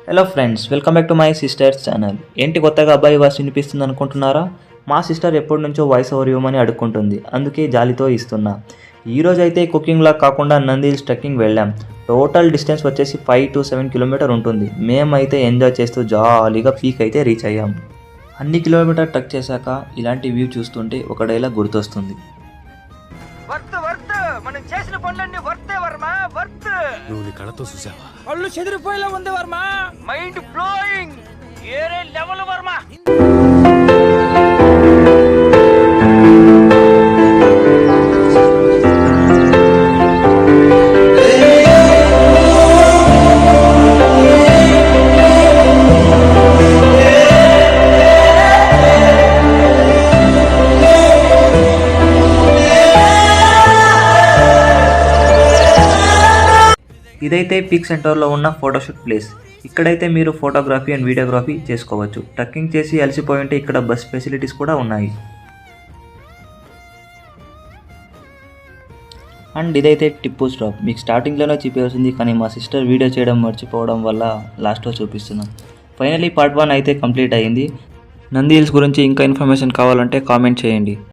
Hello friends, welcome back to my sisters channel. ఏంటి కొత్తగా అబ్బాయి వాయిస్ వినిపిస్తుంది అనుకుంటున్నారా? మా సిస్టర్ ఎప్పటి నుంచో వాయిస్ ఓవర్ ఇవ్వమని అడుక్కుంటుంది, అందుకే జాలితో ఇస్తున్నా. ఈరోజు అయితే కుకింగ్లా కాకుండా నంది హిల్స్ ట్రెక్కింగ్ వెళ్ళాం. టోటల్ డిస్టెన్స్ వచ్చేసి 5 to 7 కిలోమీటర్ ఉంటుంది. మేమైతే ఎంజాయ్ చేస్తూ జాలీగా పీక్ అయితే రీచ్ అయ్యాం. అన్ని కిలోమీటర్ ట్రెక్ చేశాక ఇలాంటి వ్యూ చూస్తుంటే ఒక డైలాగ్ గుర్తొస్తుంది. మనం చేసిన పనులన్నీ వర్తే వర్మ, వర్త్. నువ్వు నీ కళ్ళతో చూసావా? కళ్ళు చెదిరిపోయేలా ఉంది వర్మ. మైండ్ బ్లోయింగ్, ఏరే లెవెల్ వర్మ. ఇదైతే పీక్ సెంటర్లో ఉన్న ఫోటోషూట్ ప్లేస్. ఇక్కడైతే మీరు ఫోటోగ్రఫీ అండ్ వీడియోగ్రఫీ చేసుకోవచ్చు. ట్రెక్కింగ్ చేసి అలసిపోయి ఉంటే ఇక్కడ బస్ ఫెసిలిటీస్ కూడా ఉన్నాయి. అండ్ ఇదైతే టిప్పు స్టాప్. మీకు స్టార్టింగ్లోనే చూపించాల్సింది, కానీ మా సిస్టర్ వీడియో చేయడం మర్చిపోవడం వల్ల లాస్ట్లో చూపిస్తున్నాం. ఫైనలీ పార్ట్ 1 అయితే కంప్లీట్ అయ్యింది. నంది హిల్స్ గురించి ఇంకా ఇన్ఫర్మేషన్ కావాలంటే కామెంట్ చేయండి.